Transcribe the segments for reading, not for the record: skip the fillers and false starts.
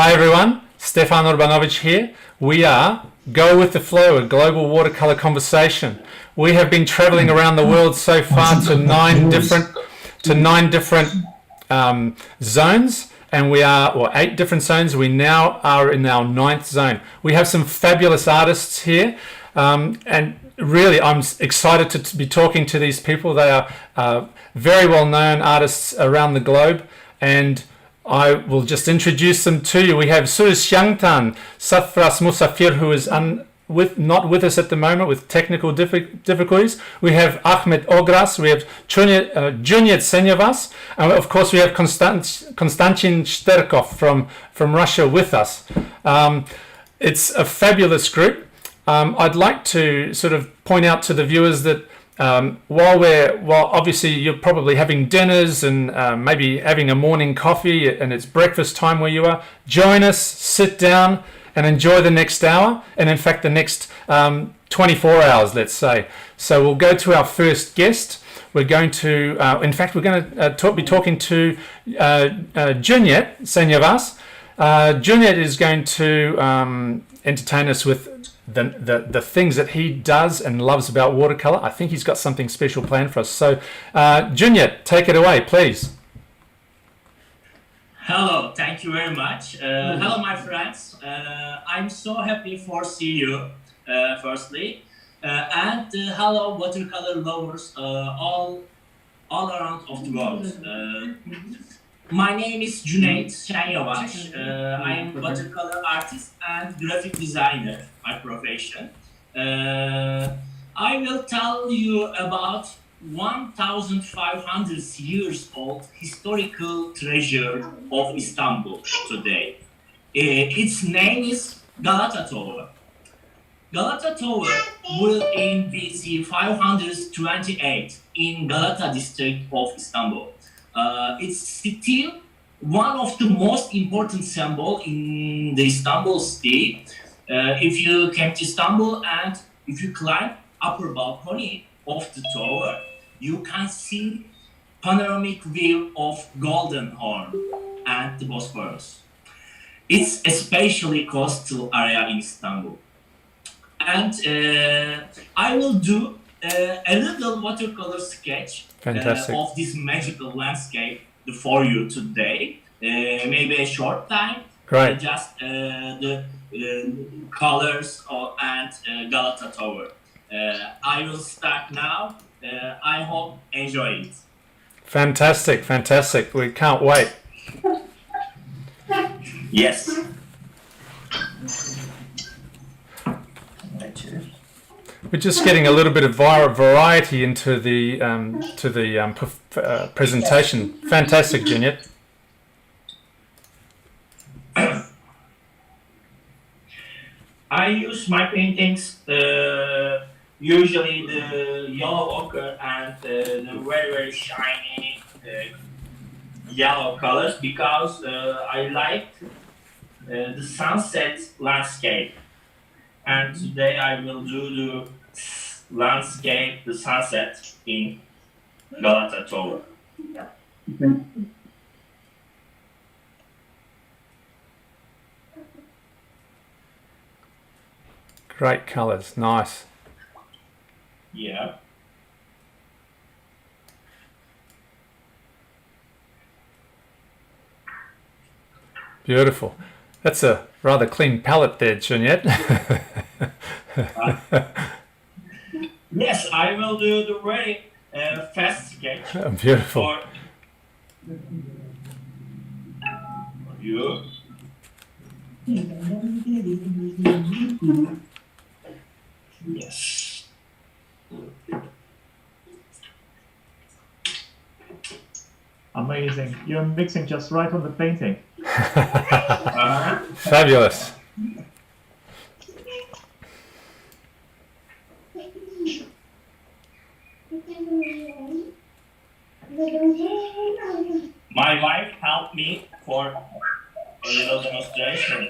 Hi everyone, Stefan Urbanovic here. We are Go With The Flow, a global watercolor conversation. We have been traveling around the world so far to nine different zones, and we are, or 8 different zones. We now are in our 9th zone. We have some fabulous artists here, and really I'm excited to be talking to these people. They are very well known artists around the globe, and I will just introduce them to you. We have Suryashyantan Safras Musafir, who is not with us at the moment with technical difficulties. We have Ahmed Ogras, we have Junyet Senyavas, and of course we have Konstantin Shterkov from Russia with us. It's a fabulous group. I'd like to sort of point out to the viewers that while obviously you're probably having dinners and maybe having a morning coffee and it's breakfast time where you are, join us, sit down and enjoy the next hour, and in fact the next 24 hours, let's say. So we'll go to our first guest. We're going to, we're going to be talking to Junyet Senyavas. Junyet is going to entertain us with the things that he does and loves about watercolor. I think he's got something special planned for us. So, Junyet, take it away, please. Hello, thank you very much. Hello, my friends. I'm so happy for see you, firstly. And hello, watercolor lovers all around of the world. My name is Cüneyt Şenyavaş. I am watercolor artist and graphic designer by profession. I will tell you about 1,500 years old historical treasure of Istanbul today. Its name is Galata Tower. Galata Tower built in BC 528 in Galata district of Istanbul. It's still one of the most important symbols in the Istanbul city. If you came to Istanbul and if you climb upper balcony of the tower, you can see panoramic view of Golden Horn and the Bosphorus. It's especially coastal area in Istanbul. And I will do a little watercolor sketch of this magical landscape for you today. Maybe a short time, Great. Just the colors and Galata Tower. I will start now. I hope enjoy it. Fantastic. We can't wait. Yes. We're just getting a little bit of variety into the presentation. Fantastic, Junyet. I use my paintings usually the yellow ochre and the very shiny yellow colors because I like the sunset landscape. And today I will do the landscape, the sunset in Galata Tower. Great colors, nice. Yeah. Beautiful. That's a rather clean palette there, Junyet. Yes, I will do the very fast sketch. Beautiful. For you. Yes. Amazing. You're mixing just right on the painting. Fabulous. My wife helped me for a little demonstration.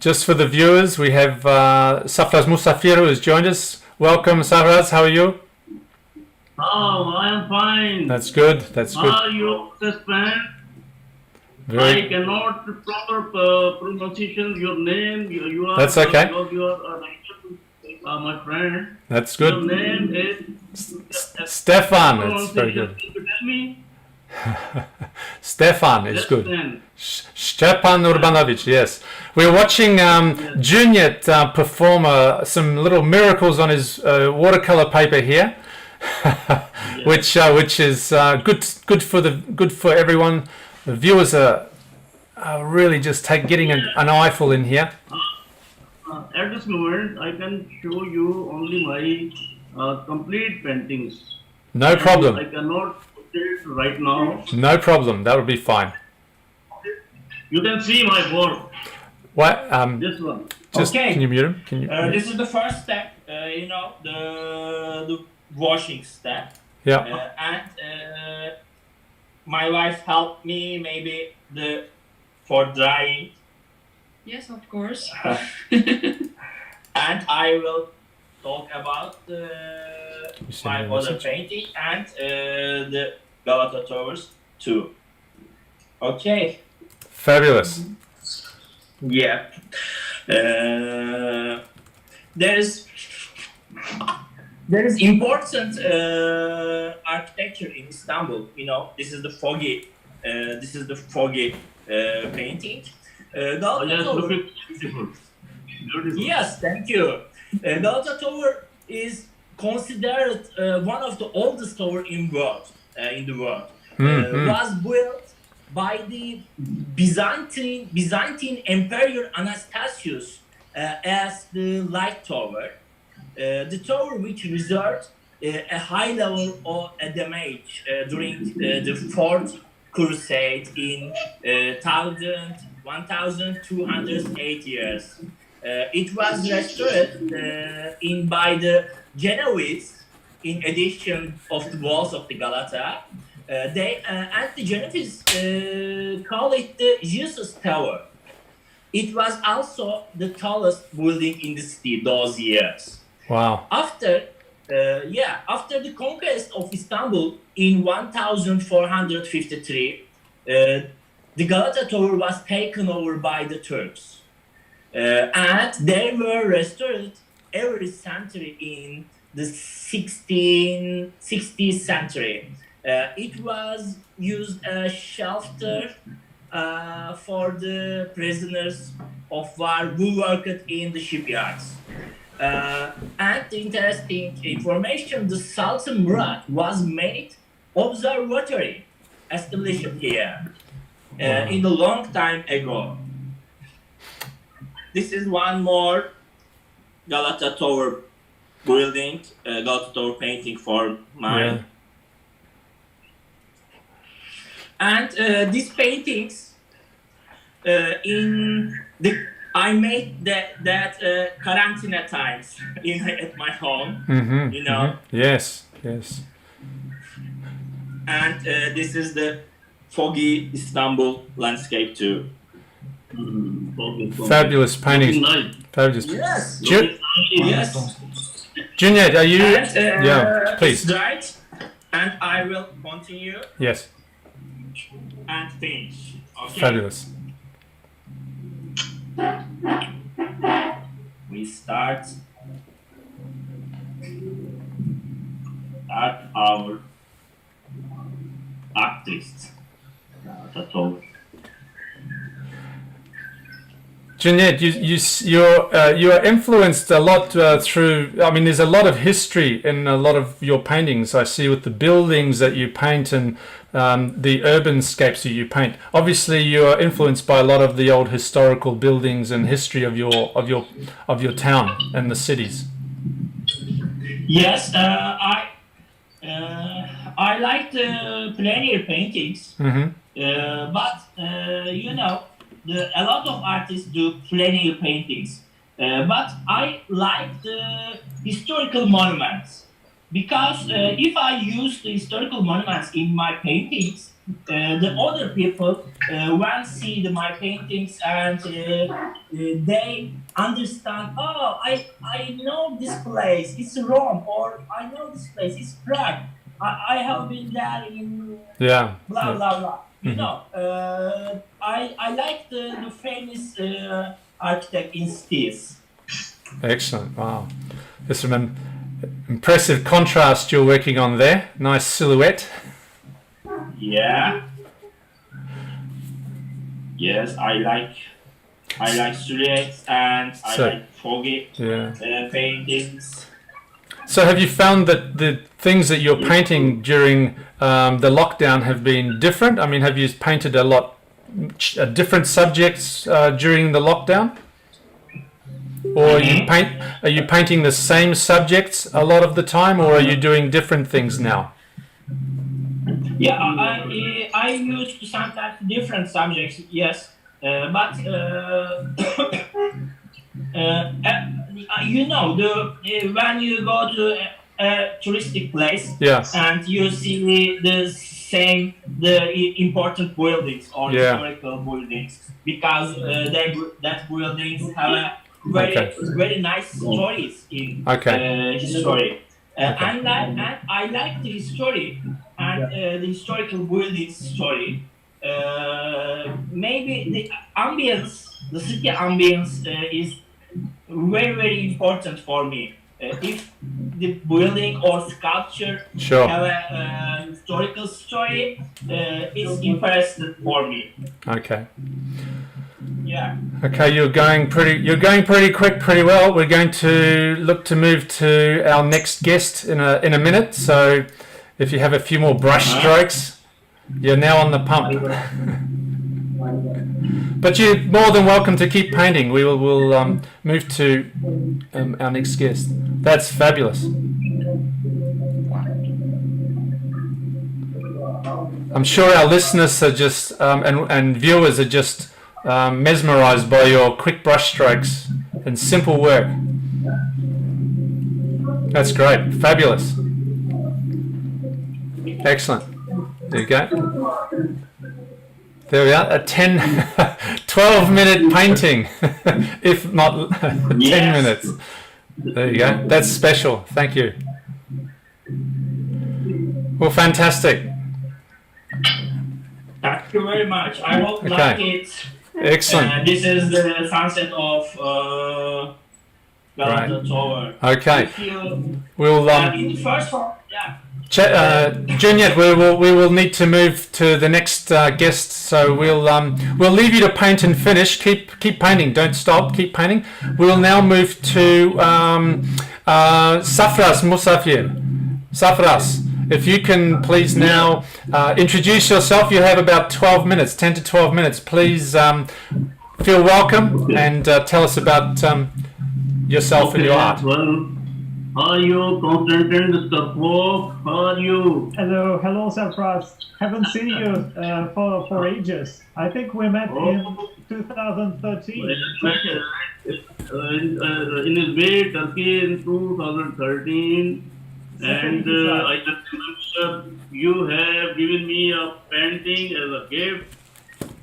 Just for the viewers, we have Safraz Musafir who has joined us. Welcome, Safraz. How are you? Oh, I am fine. That's good. That's good. How are you, friend? Very. I cannot proper pronunciation your name. You are. That's okay. You are my friend. That's Your good. name is Stefan. That's very good. Can you tell me? Stefan is good. Stefan. Stepan Urbanovic, yes. We're watching Junyet perform some little miracles on his watercolor paper here, which is good for everyone. The viewers are really just getting an eyeful in here. At this moment, I can show you only my complete paintings. No problem. I cannot put it right now. No problem. That would be fine. You can see my work. What? This one. Just Okay. can you mute him? Can you? This is the first step, the washing step. Yeah. And my wife helped me maybe for drying. Yes, of course. And I will talk about you send my me a other message? painting and the Galata Towers too. Okay. Fabulous. Yeah. There is important architecture in Istanbul. This is the foggy. Painting. Galata Yes, Tower. look at beautiful. Beautiful. Yes, thank you. Galata Tower is considered one of the oldest tower in the world. Was built by the Byzantine Emperor Anastasius as the Light Tower. The tower which reserved a high level of damage during the Fourth Crusade in 1208 years. It was restored by the Genoese in addition of the walls of the Galata. And the Genoese call it the Jesus Tower. It was also the tallest building in the city those years. Wow. After the conquest of Istanbul in 1453, the Galata Tower was taken over by the Turks. And they were restored every century in the 16th century. It was used as shelter for the prisoners of war who worked in the shipyards. And the interesting information, the Sultan Murad was made observatory established here in a long time ago. This is one more Galata Tower building, Galata Tower painting for mine. Yeah. And these paintings, I made that quarantine times at my home, Yes. Yes. And this is the foggy Istanbul landscape too. Fabulous paintings. Nice. Fabulous. Yes. Ju- Yes. Junyet, are you? And, Yeah, please. It's dried, and I will continue Yes. and finish. Okay. Fabulous. We start our artist. That's all. Junyet, you are influenced a lot through. I mean, there's a lot of history in a lot of your paintings. I see with the buildings that you paint and the urban scapes that you paint. Obviously, you are influenced by a lot of the old historical buildings and history of your town and the cities. Yes, I like the plein air paintings, but a lot of artists do plein air paintings, but I like the historical monuments because if I use the historical monuments in my paintings, the other people when see my paintings and they understand. Oh, I know this place. It's Rome, or I know this place. It's Prague. I have been there in Yeah. blah Yeah. blah blah. You Mhm. know, I like the famous architect in Stis. Excellent. Wow. There's some impressive contrast you're working on there. Nice silhouette. Yeah. Yes, I like silhouettes and I So- like foggy Yeah. paintings. So have you found that the things that you're painting during the lockdown have been different? I mean, have you painted a lot different subjects during the lockdown? Or are you painting the same subjects a lot of the time, or are you doing different things now? Yeah, I use sometimes different subjects, yes, but you know, when you go to a touristic place Yeah. and you see the important buildings or Yeah. historical buildings, because that buildings have a very nice stories in history. And I like the history and the historical buildings story. Maybe the ambience, the city ambience is very important for me. If the building or sculpture Sure. have a historical story, it's interesting for me. Okay. Yeah. Okay, you're going pretty quick, pretty well. We're going to look to move to our next guest in a minute. So if you have a few more brush strokes, you're now on the pump. But you're more than welcome to keep painting. We'll move to our next guest. That's fabulous. I'm sure our listeners are just and viewers are just mesmerized by your quick brush strokes and simple work. That's great. Fabulous. Excellent. There you go. There we are. A 12-minute painting, if not 10 minutes. There you go. That's special. Thank you. Well, fantastic. Thank you very much. I hope you Okay. like it. Excellent. This is the sunset of Galata Tower. Okay. If you, We'll in the first one, yeah. Junyet, we will need to move to the next guest, so we'll leave you to paint and finish. Keep painting. Don't stop. Keep painting. We'll now move to Safras Musafir. Safras, if you can please now introduce yourself. You have about 12 minutes, 10 to 12 minutes. Please feel welcome and tell us about yourself and your art. Well, how are you, Constantine, Mr. Pope? How are you? Hello, Sarfraz. Haven't seen you for ages. I think we met in 2013. In his way, Turkey in 2013, and I just remember you have given me a painting as a gift.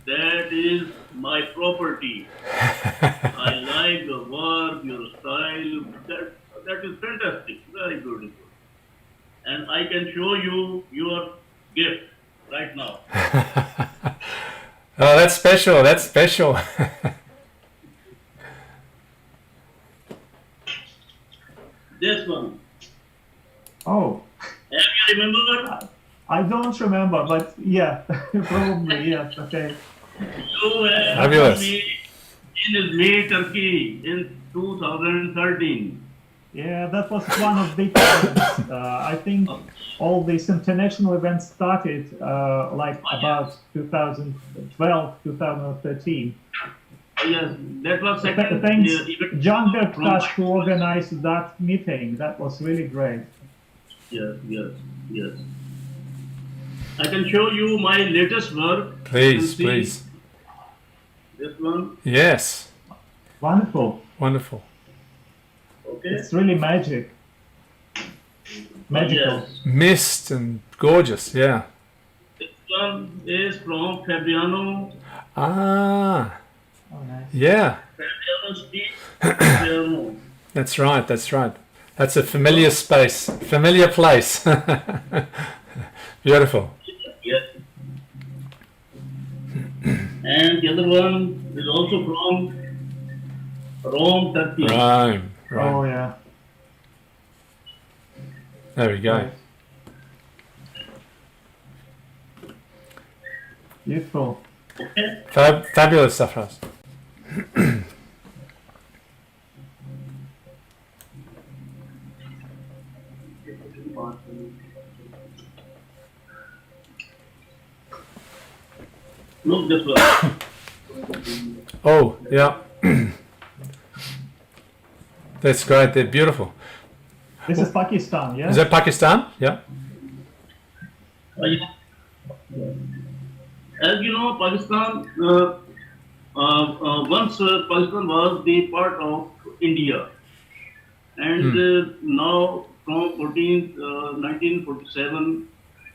That is my property. I like the work, your style. That is fantastic, very beautiful. And I can show you your gift right now. Oh, that's special. That's special. This one. Oh, Have you remembered? I don't remember, but yeah, probably yes. Okay. You have Fabulous. me in May, Turkey in 2013. Yeah, that was one of the events. I think all these international events started like about 2012, 2013. Yes, that was second. Thanks, Event John from- Bergtash, who organized that meeting. That was really great. Yes, yes, yes. I can show you my latest work. Please, You can see please. This one, Yes. Wonderful. Wonderful. okay? It's really magic. Magical. Yes. Mist and gorgeous. Yeah. This Pakistan is from Fabriano. Ah, Oh, nice. yeah. Fabriano Street. Fabriano. That's right. That's right. That's a familiar space, familiar place. Beautiful. Yes. And the other one is also from Rome, Turkey. Rome. Right. Oh, yeah. There we go. Right. Beautiful. Okay. Fabulous stuff, Ras. Look this one. Oh, yeah. That's great. They're beautiful. This is Pakistan, yeah? Is that Pakistan? Yeah. As you know, Pakistan, once Pakistan was the part of India, and now from 1947,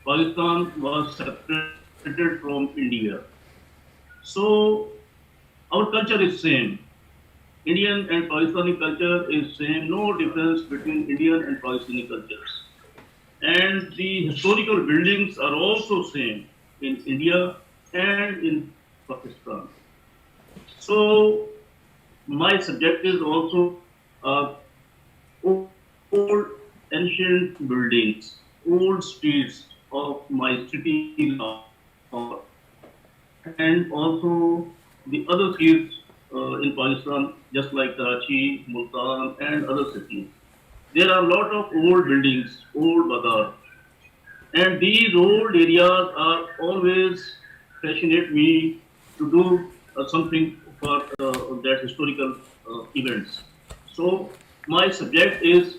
Pakistan was separated from India. So our culture is same. Indian and Pakistani culture is same. No difference between Indian and Pakistani cultures. And the historical buildings are also same in India and in Pakistan. So my subject is also old ancient buildings, old streets of my city, Lahore, and also the other cities in Pakistan, just like Karachi, Multan, and other cities. There are a lot of old buildings, old bazaar, and these old areas are always fascinate me to do something for that historical events. So my subject is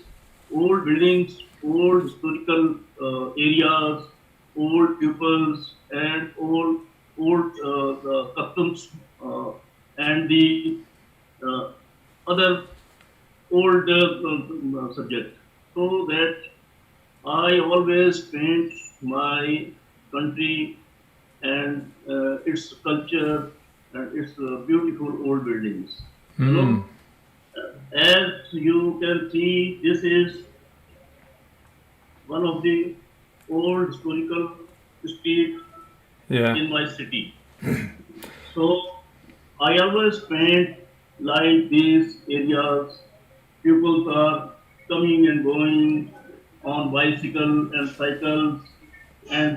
old buildings, old historical areas, old pupils, and old customs and the other old subject. So that I always paint my country and its culture and its beautiful old buildings. You know, as you can see, this is one of the old historical street Yeah. in my city. So I always paint like these areas. People are coming and going on bicycle and cycles, and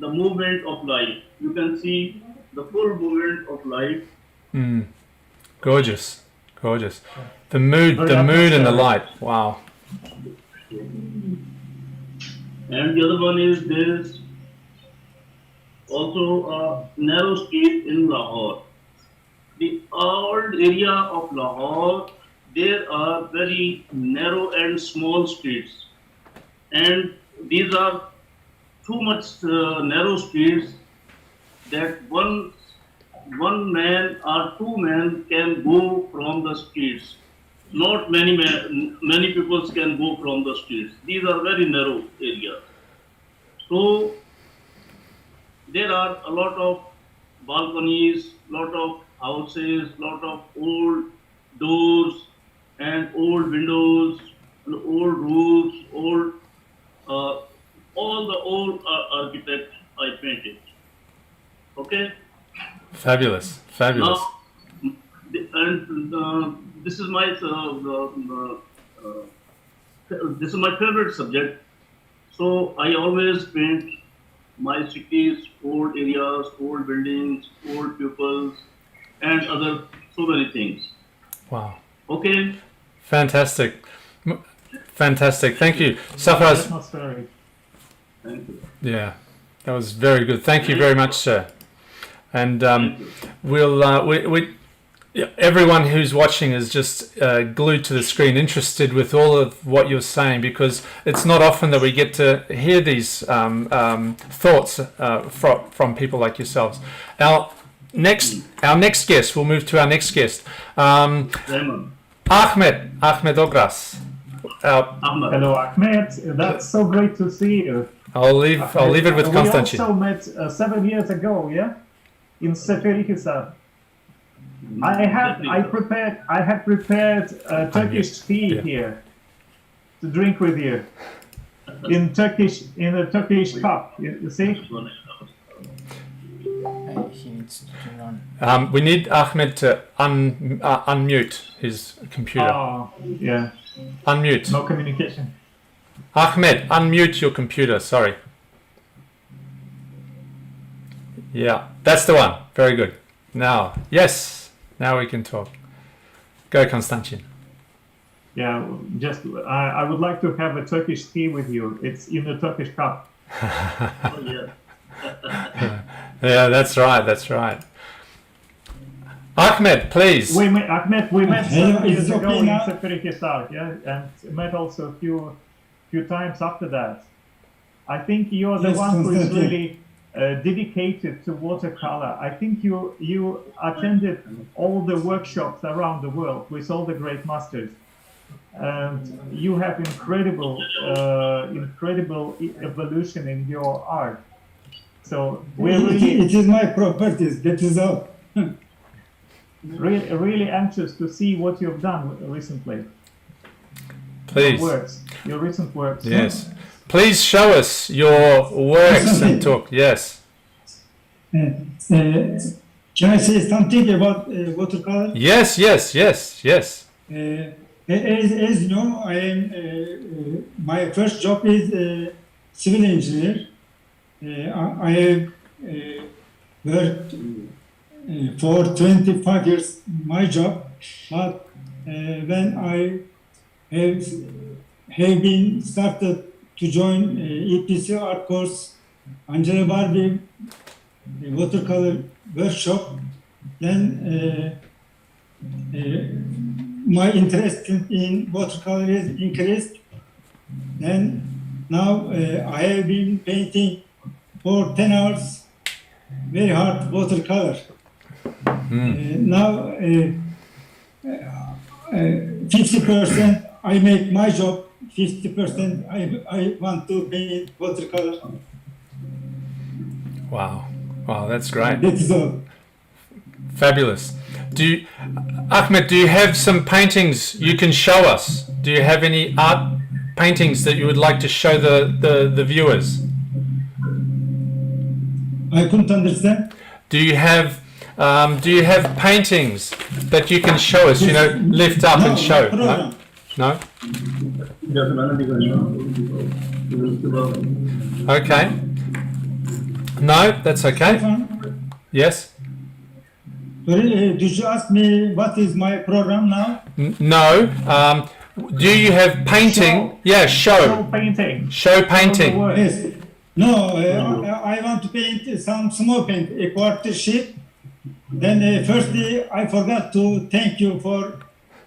the movement of life. You can see the full movement of life. Gorgeous. Gorgeous. The mood and the atmospheric. light. Wow. And the other one is this also a narrow street in Lahore. The old area of Lahore, there are very narrow and small streets, and these are too much narrow streets that one man or two men can go from the streets. Not many people can go from the streets. These are very narrow areas. So there are a lot of balconies, lot of houses, lot of old doors and old windows, and old roofs, old all the old architect I painted. Okay. Fabulous. Fabulous. Now, this is my this is my favorite subject. So I always paint my cities, old areas, old buildings, old pupils, and other so many things. Wow. Okay. Fantastic. Fantastic. Thank you. Safraz. Atmospheric. Thank you. Yeah. That was very good. Thank you very much, sir. And Thank you. we'll everyone who's watching is just glued to the screen, interested with all of what you're saying, because it's not often that we get to hear these thoughts from people like yourselves. Our next guest, we'll move to our next guest, Raymond. Ahmed Ogras. Ahmad. Hello, Ahmed. That's so great to see you. I'll leave it with Konstantin. We also met 7 years ago, yeah, in Seferihisar. I had prepared Turkish tea here to drink with you in a Turkish cup. You see? He needs to run. We need Ahmed to unmute his computer. Oh, yeah. Unmute. No communication. Ahmed, unmute your computer. Sorry. Yeah, that's the one. Very good. Now, yes, now we can talk. Go, Konstantin. Yeah, just I would like to have a Turkish tea with you. It's in a Turkish cup. Oh, yeah. Yeah, that's right. That's right. Ahmed, please. We met 7 years ago okay in now? Seferihisar, yeah, and met also a few times after that. I think you're the Yes, one who is Konstantin. really dedicated to watercolor. I think you attended all the workshops around the world with all the great masters, and you have incredible evolution in your art. So we're really It is my properties, that is all. really anxious to see what you've done recently. Please. Your recent works. Yes. Please show us your works and talk. Yes. Can I say something about watercolor? Yes. As you know, I am my first job is civil engineer. I have worked for 25 years my job, but when I have been started to join EPC art course, Angela Barbie watercolor workshop, then my interest in watercolor is increased. Then now I have been painting for 10 hours, very hard watercolor. Now 50% I make my job, 50% I want to paint watercolor. Wow, that's great. That is all. Fabulous. Ahmed, do you have some paintings you can show us? Do you have any art paintings that you would like to show the viewers? I couldn't understand. Do you have paintings that you can show us? You know, lift up and show. Program. No. Okay. No, that's okay. Yes. Sorry, did you ask me what is my program now? No. Do you have painting? Show. Yeah, Show show. painting. Show Show painting. the work. Yes. No, I want to paint some small paint, a quarter sheet. Then firstly, I forgot to thank you for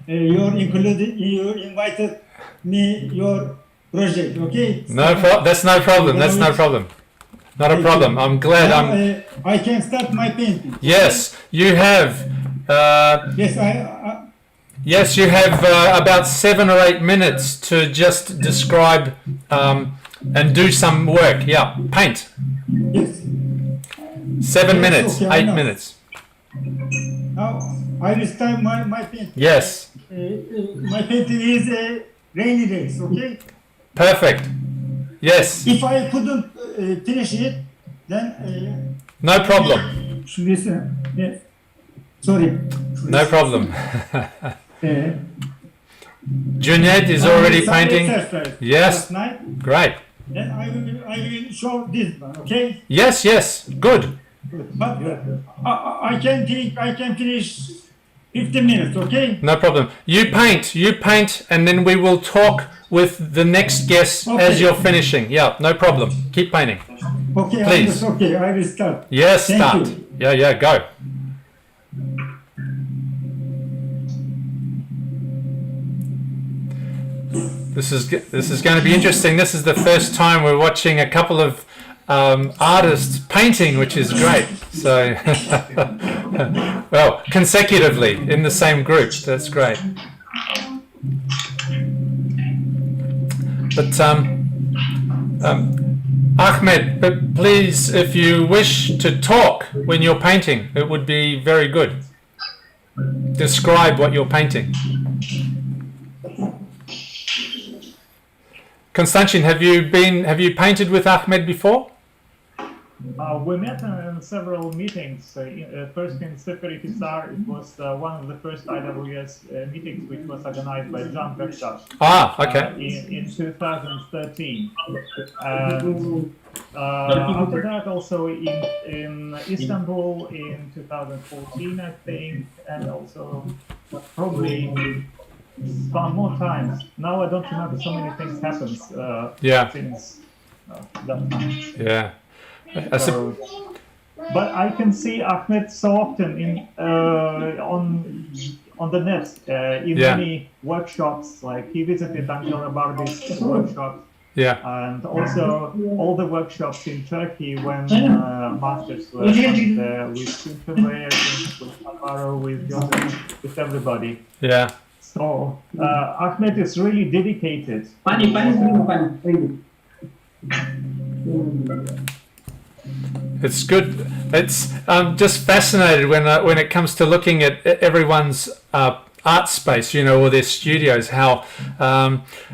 your included. You invited me your project. Okay. That's no problem. That's no problem. Not a problem. I'm glad. Now, I can start my painting. Yes, you have. Yes, Yes, you have about 7 or 8 minutes to just describe and do some work. Yeah, paint. yes. 7 minutes, okay, I 8 know. minutes. Now I will start my painting. Yes, My painting is rainy days. Okay. perfect. Yes, If I couldn't finish it, then no problem. yes. Sorry. No problem. Uh, Junaid is already some painting. exercise Yes. last night. Great. Then I will show this one. Okay. Yes, good. But I can finish 15 minutes. Okay. No problem. You paint, and then we will talk with the next guest as Okay. you're finishing. Yeah, no problem. Keep painting. Okay. Please. Okay. I will start. Yes, Thank start. you. Yeah, go. This is going to be interesting. This is the first time we're watching a couple of artists painting, which is great. So, well, consecutively in the same group. That's great. But Ahmed, but please, if you wish to talk when you're painting, it would be very good. Describe what you're painting. Konstantin, have you painted with Ahmed before? We met in several meetings. First in Seferi Hisar, it was one of the first IWS meetings, which was organized by John Bektaş. Okay. In 2013. And after that, also in Istanbul in 2014, I think, and also probably some more times. Now I don't remember. So many things happened since that time. Yeah. So, but I can see Ahmed so often in on the net in many workshops. Like he visited Angela Barbi's workshop. Yeah. And also all the workshops in Turkey when masters were there with Simpson with Alvaro, with Joseph, with everybody. Yeah. So Ahmed is really dedicated. It's good. It's I'm just fascinated when it comes to looking at everyone's art space, or their studios. How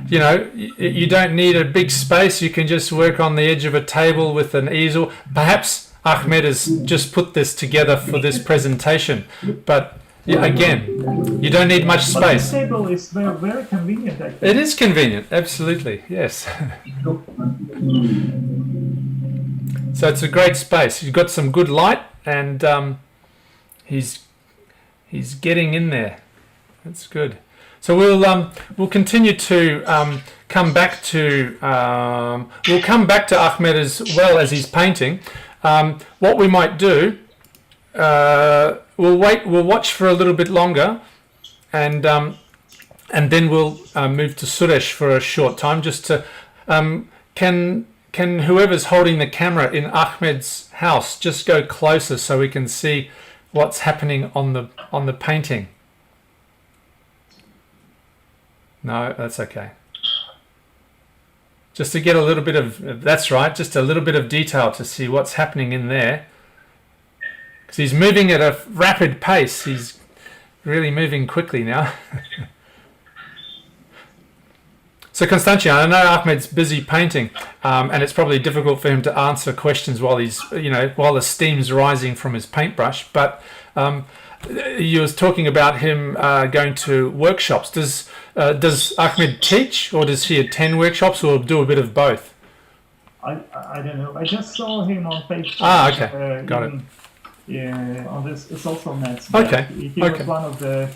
you don't need a big space. You can just work on the edge of a table with an easel. Perhaps Ahmed has just put this together for this presentation, but again, you don't need much space. But this table is very convenient. I think. It is convenient. Absolutely, yes. So it's a great space. He's got some good light, and he's getting in there. That's good. So we'll continue to come back to Ahmed as well as he's painting. What we might do, we'll watch for a little bit longer, and then we'll move to Suresh for a short time. Just to can whoever's holding the camera in Ahmed's house just go closer so we can see what's happening on the painting? No, that's okay. Just to get a little bit of, that's right, just a little bit of detail to see what's happening in there. Because he's moving at a rapid pace. He's really moving quickly now. So Konstantin, I know Ahmed's busy painting, and it's probably difficult for him to answer questions while he's, while the steam's rising from his paintbrush. But you was talking about him going to workshops. Does Ahmed teach, or does he attend workshops, or do a bit of both? I don't know. I just saw him on Facebook. Okay, got it. Yeah, on this social net. Okay. He was one of the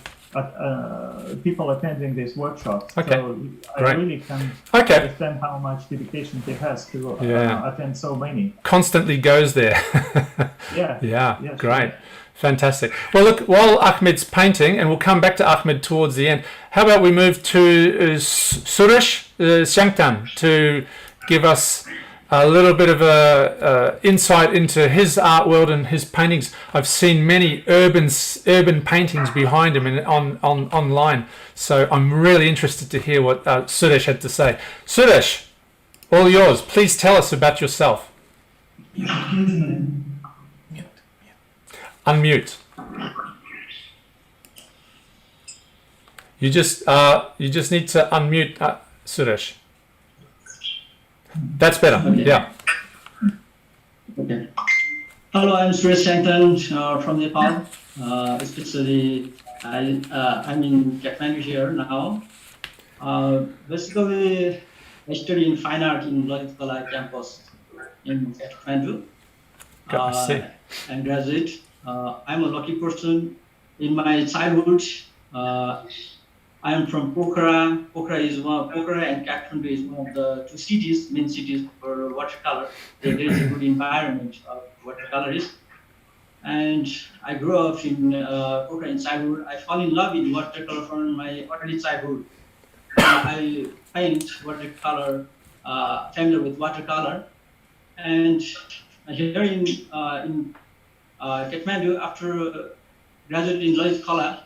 people attending this workshop. Okay. So I Great. really can Okay. understand how much dedication he has to attend so many. Constantly goes there. Yeah. Yeah, Yes, great. right. Fantastic. Well, look, while Ahmed's painting, and we'll come back to Ahmed towards the end, how about we move to Suresh Shanktan to give us a little bit of a insight into his art world and his paintings. I've seen many urban paintings behind him online, so I'm really interested to hear what Suresh had to say. Suresh, all yours. Please tell us about yourself. Unmute. You just need to unmute Suresh. That's better. Okay. Yeah. Okay. Hello, I'm Suresh Shanktan from Nepal. Especially, I'm in Kathmandu here now. Basically, I study in fine art in watercolour campus in Kathmandu. I see. I'm graduate. I'm a lucky person. In my childhood, I am from Pokhara. Pokhara and Kathmandu is one of the two main cities for watercolor. There is a good environment of watercolorists. And I grew up in Pokhara in childhood. I fall in love with watercolor from my early childhood. I paint watercolor, familiar with watercolor. And here in Kathmandu, after graduating in watercolor,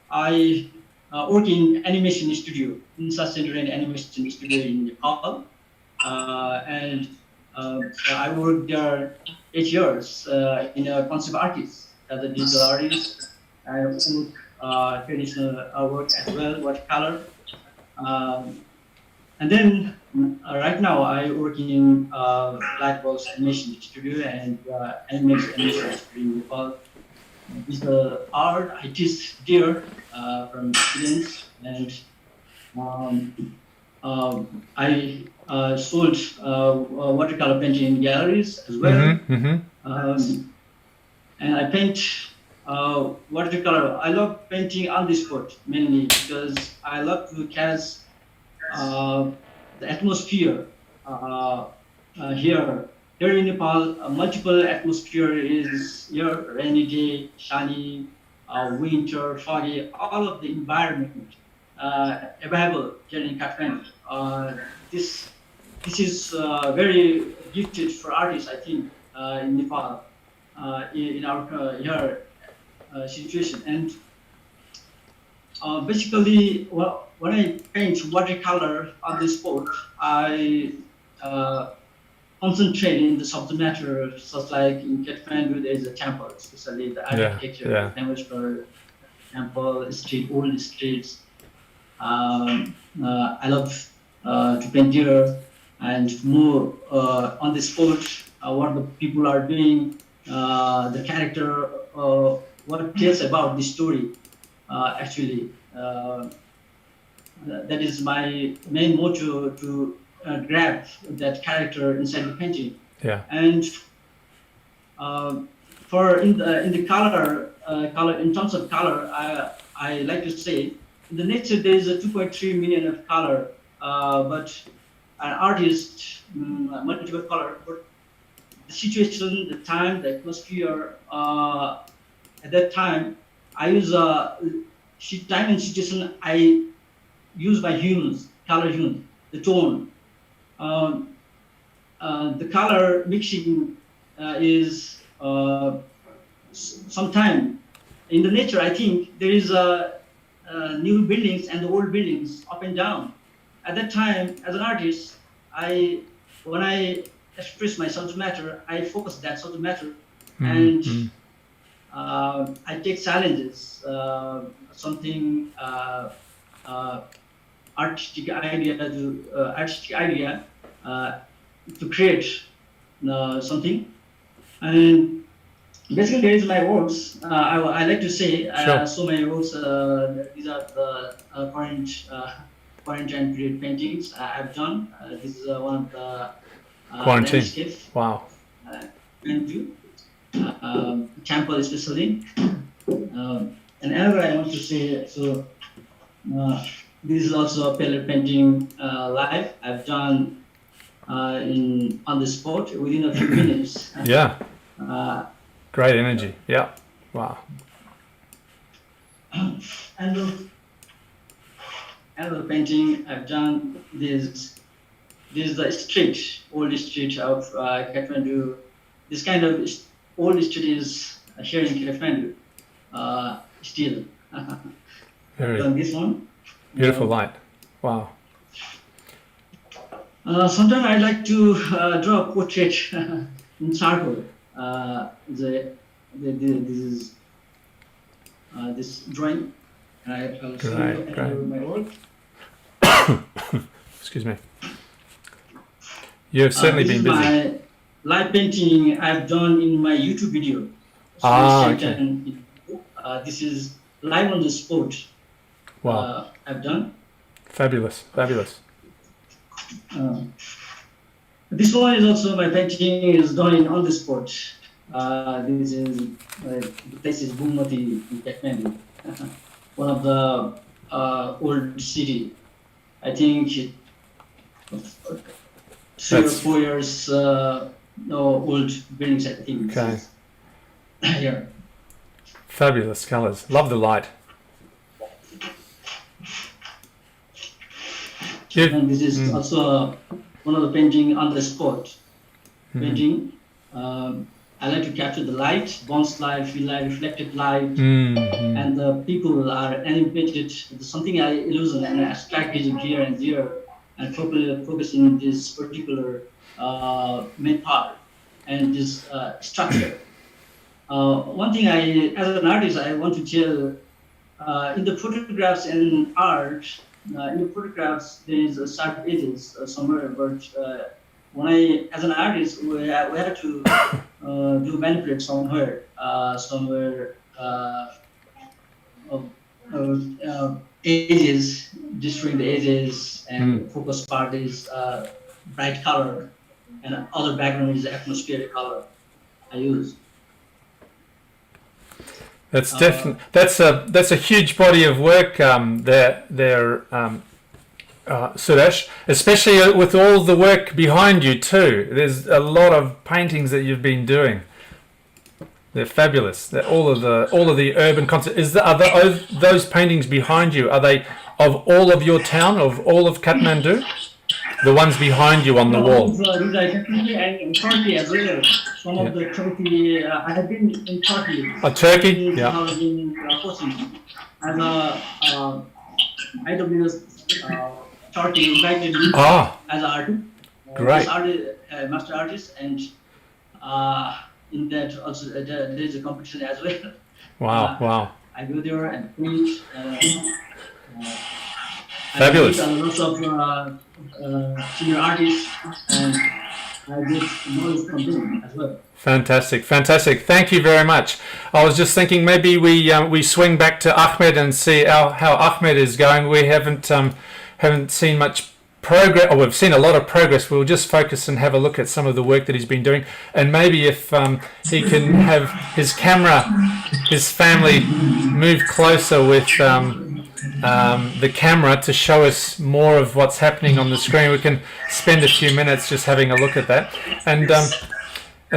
I work in animation studio, in such center and animation studio in Nepal. And I worked there 8 years in a concept artist as a digital artist. I also traditional work as well, watercolor. Um, and then right now I work in Blackbox Animation Studio and animation studio in Nepal. This art I teach there from students and I sold watercolor painting in galleries as well. And I paint watercolor. I love painting on the spot mainly because I love to catch the atmosphere here. Here in Nepal, multiple atmosphere is here, rainy day, sunny, winter, foggy, all of the environment available here in Kathmandu. This is very gifted for artists, I think, in Nepal, in our here situation. And basically, well, when I paint watercolor on the spot, I concentrate in the subject matter, such like in Kathmandu, there is a temple, especially the architecture, famous for temple, street, old streets. I love to paint here and move on the spot, what the people are doing, the character, what it tells about the story, actually. That is my main motto to grab that character inside the painting. Yeah. And for in the color in terms of color, I like to say in the nature there is a 2.3 million of color, but an artist multiple color. But the situation, the time, the atmosphere at that time, I use time and situation I use by humans, color humans, the tone. The color mixing is sometime in the nature. I think there is new buildings and the old buildings up and down. At that time, as an artist, when I express my subject matter, I focus that subject matter, and I take challenges, something artistic idea to create something. And basically, there is my works. I like to say, so my works. These are the quarantine period paintings I've done. This is one of the Quarantine. landscapes. Wow. Temple especially. And another I want to say, so this is also a palette painting live. I've done on the spot within a few minutes. Yeah. Great energy. Yeah. Wow. And another painting I've done this is the street, old street of Kathmandu. This kind of old street is here in Kathmandu still. Very On this one. beautiful light. Wow. Sometimes I like to draw a portrait in charcoal. This is this drawing. I'll show you my work. Excuse me. You have certainly been busy. My live painting I've done in my YouTube video. So Okay. This is live on the spot. Wow. I've done. Fabulous. Fabulous. This one is also my painting is done on the spot. This is the place is Bhumati in Kathmandu, one of the old city. I think 3 or 4 years old buildings. I think. Okay. Here. Fabulous colours. Love the light. And this is also one of the painting on the spot. Painting. I like to capture the light, bounce light, feel light, reflected light, and the people are animated. Something I illusion and abstract vision here and there, and focus in this particular main part and this structure. One thing as an artist, I want to tell, in the photographs and art, in the photographs, there is a sharp edges somewhere, but as an artist, we have to do manipulate somewhere, edges, destroying the edges, and focus part is bright color, and other background is atmospheric color I use. That's definitely that's a huge body of work there, Suresh. Especially with all the work behind you too. There's a lot of paintings that you've been doing. They're fabulous. All of the urban concept. Are those paintings behind you? Are they of all of your town, of all of Kathmandu? The ones behind you on the wall. These are technically in Turkey as well. Some of the Turkey. I have been in Turkey. Turkey? In Yeah. 2014 as a IWS Turkey invited me as an artist. Great. Master artist, and in that also there is a competition as well. Wow. I go there and preach. Fabulous. I meet lots of senior artists, and I get knowledge from them as well. Fantastic. Thank you very much. I was just thinking maybe we swing back to Ahmed and see how Ahmed is going. We haven't seen much progress, or we've seen a lot of progress. We'll just focus and have a look at some of the work that he's been doing, and maybe if he can have his camera, his family move closer with the camera to show us more of what's happening on the screen. We can spend a few minutes just having a look at that, and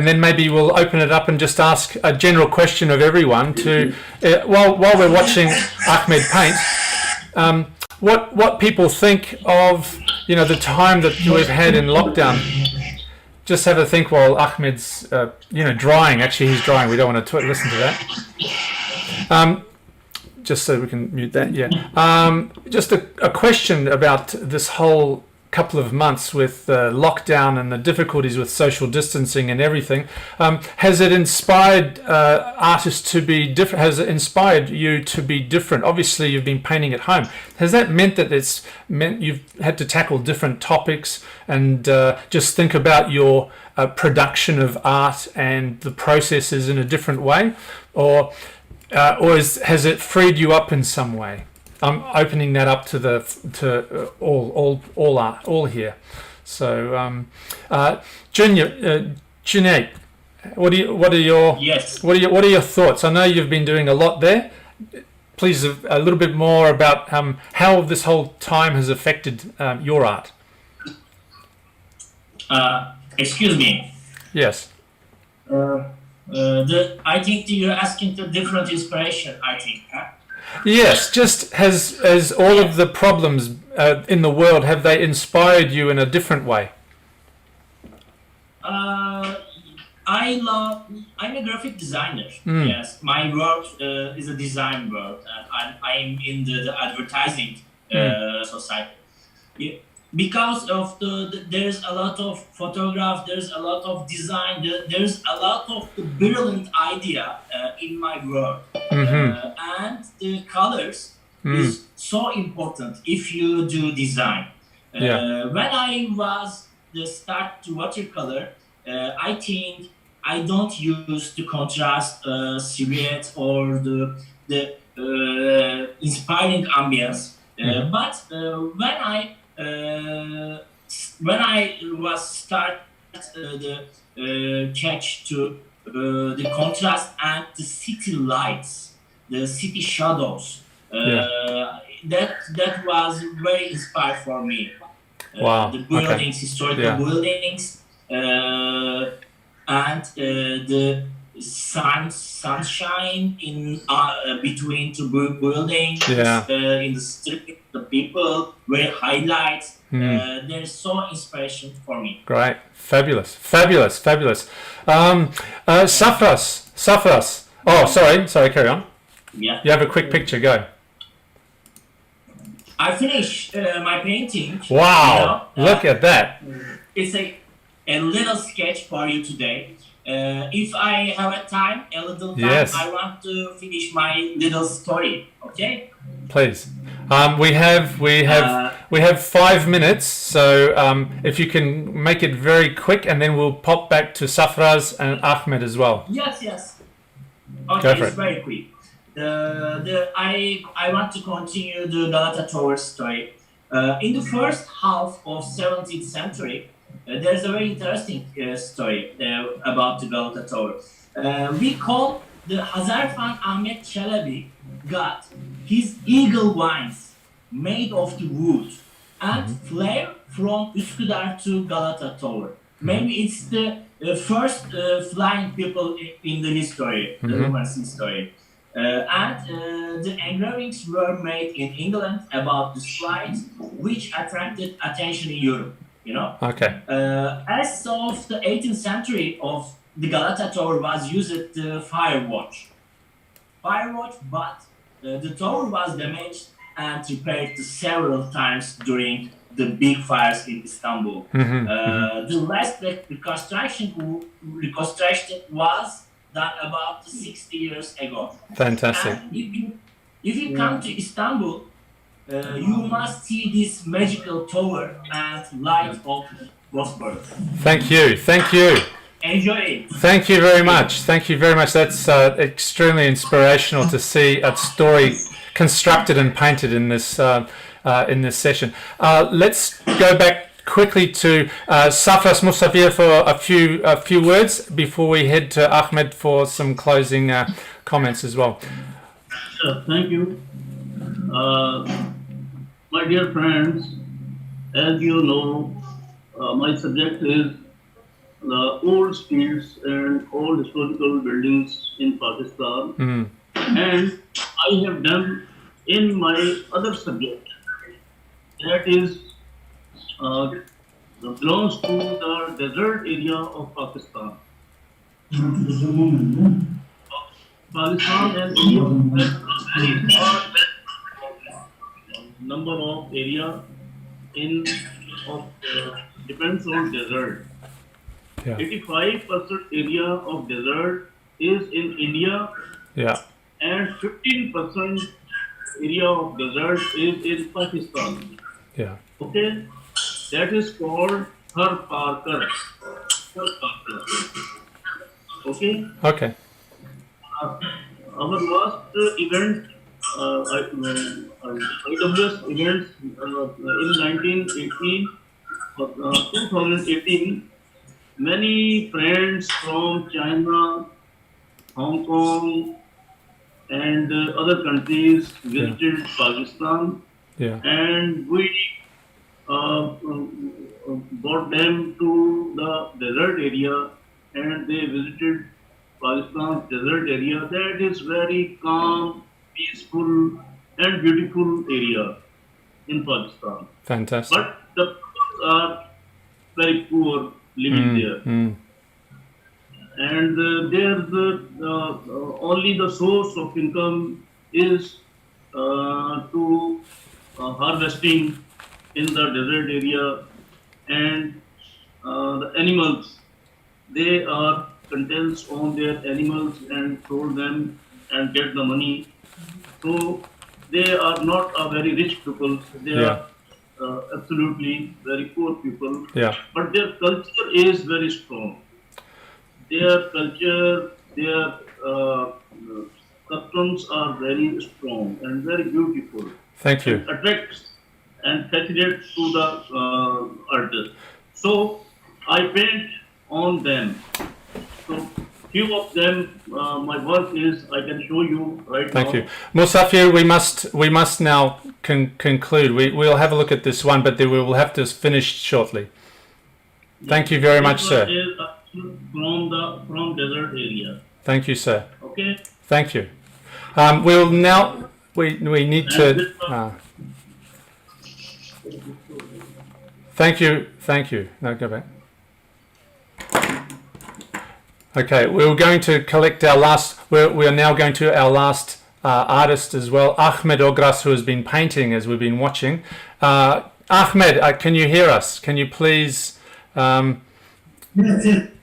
then maybe we'll open it up and just ask a general question of everyone to while we're watching Ahmed paint. What people think of the time that we've had in lockdown. Just have a think while Ahmed's drawing. Actually, he's drawing. We don't want to listen to that. Just so we can mute that. Yeah. Just a question about this whole couple of months with lockdown and the difficulties with social distancing and everything. Has it inspired artists to be different? Has it inspired you to be different? Obviously, you've been painting at home. Has that meant that you've had to tackle different topics and just think about your production of art and the processes in a different way, or has it freed you up in some way? I'm opening that up to all art, all here. So, Junaid, what are your thoughts? I know you've been doing a lot there. Please, a little bit more about how this whole time has affected your art. Excuse me. Yes. I think you're asking the different inspiration. I think. Huh? Yes, just as all of the problems in the world, have they inspired you in a different way? I'm a graphic designer. Yes, my work is a design work, and I'm in the advertising society. Yeah. Because of there's a lot of photograph, there's a lot of design, there's a lot of the brilliant idea in my work, and the colors is so important if you do design. When I was the start to watercolor, I think I don't use the contrast silhouette or the inspiring ambience, but when I was start the catch to the contrast and the city lights, the city shadows, that was very inspired for me. Wow. The buildings, historical buildings, and the sunshine in between two buildings, in the street, the people, where highlights. There's so inspiration for me. Great, fabulous. Safras. Oh, sorry. Carry on. Yeah. You have a quick picture. Go. I finished my painting. Wow! Look at that. It's a a little sketch for you today. If I have a time, a little time, Yes. I want to finish my little story. Okay? Please. We have 5 minutes, so if you can make it very quick, and then we'll pop back to Safraz and Ahmed as well. Yes, yes. Go Okay, for it's it. very quick. I want to continue the Galata Tower story. In the first half of 17th century, there's a very interesting story about the Galata Tower. We call the Hazarfan Ahmet Çelebi got his eagle wings made of the wood and flare from Üsküdar to Galata Tower. Maybe it's the first flying people in the history, the Romance history. The engravings were made in England about the flight, which attracted attention in Europe. You know. Okay. As of the 18th century, of the Galata Tower was used to firewatch, but the tower was damaged and repaired several times during the big fires in Istanbul. The last reconstruction was done about 60 years ago. Fantastic. And if you come to Istanbul, you must see this magical tower and light of Bosphorus. Thank you. Thank you. Enjoy it. Thank you very much. Thank you very much. That's extremely inspirational to see a story constructed and painted in this session. Let's go back quickly to Safras Musafir for a few words before we head to Ahmed for some closing comments as well. Thank you. My dear friends, as you know, my subject is the old streets and old historical buildings in Pakistan. And I have done in my other subject, that is belongs to the desert area of Pakistan. Pakistan has a very large number of area depends on desert. Yeah. 85% area of desert is in India, Yeah. and 15% area of desert is in Pakistan. Yeah. Okay, that is called Har Parker. Okay. Okay. Our last event, IWS events in 2018, many friends from China, Hong Kong, and other countries visited Pakistan, Yeah. and we brought them to the desert area, and they visited Pakistan's desert area. That is very calm, peaceful, and beautiful area in Pakistan. Fantastic. But the people are very poor living there. And there's only the source of income is to harvesting in the desert area, and the animals, they are contents on their animals and sold them and get the money. So they are not a very rich people. They Yeah. are absolutely very poor people. Yeah. But their culture is very strong. Their culture, their customs are very strong and very beautiful. Thank you. Attracts and fascinates to the artist. So I paint on them. So few of them, my work is, I can show you right now. Thank you. Musafir, we must now conclude. We'll have a look at this one, but then we will have to finish shortly. Thank you very much, This one sir. is from desert area. Thank you, sir. Okay. Thank you. We'll now we need And to. this one, Thank you. Thank you. No, go back. Okay, we're going to collect our last. We are now going to our last artist as well, Ahmed Ogras, who has been painting as we've been watching. Ahmed, can you hear us? Can you please That's it.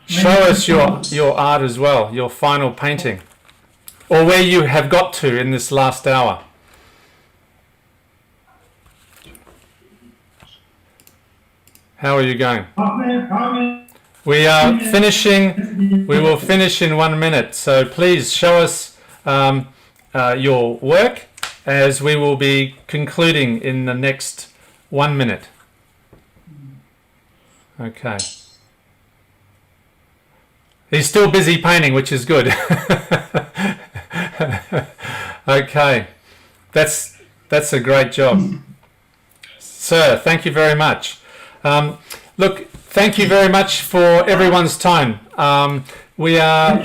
Show us your art as well, your final painting, or where you have got to in this last hour. How are you going? We are finishing. We will finish in 1 minute. So please show us your work, as we will be concluding in the next 1 minute. Okay. He's still busy painting, which is good. Okay. That's a great job. Sir, thank you very much. Look, thank you very much for everyone's time. We are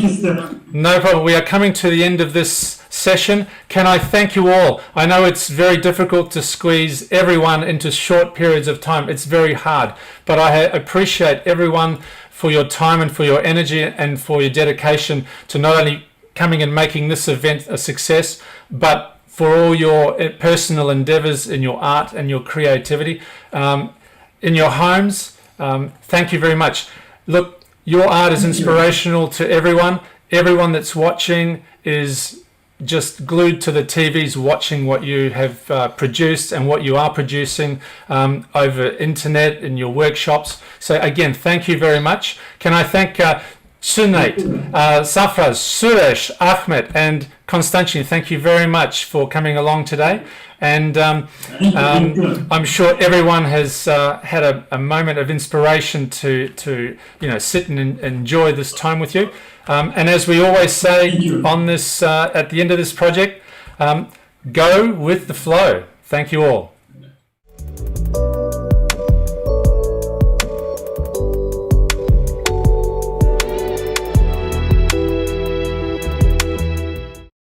no problem. We are coming to the end of this session. Can I thank you all? I know it's very difficult to squeeze everyone into short periods of time. It's very hard, but I appreciate everyone for your time and for your energy and for your dedication to not only coming and making this event a success, but for all your personal endeavors in your art and your creativity in your homes. Thank you very much. Look, your art is inspirational to everyone. Everyone that's watching is just glued to the TVs watching what you have produced and what you are producing over internet in your workshops. So again, thank you very much. Can I thank Sunate, Safraz, Suresh, Ahmed and Konstantin. Thank you very much for coming along today. And I'm sure everyone has had a moment of inspiration to sit and enjoy this time with you. And as we always say on this at the end of this project, go with the flow. Thank you all.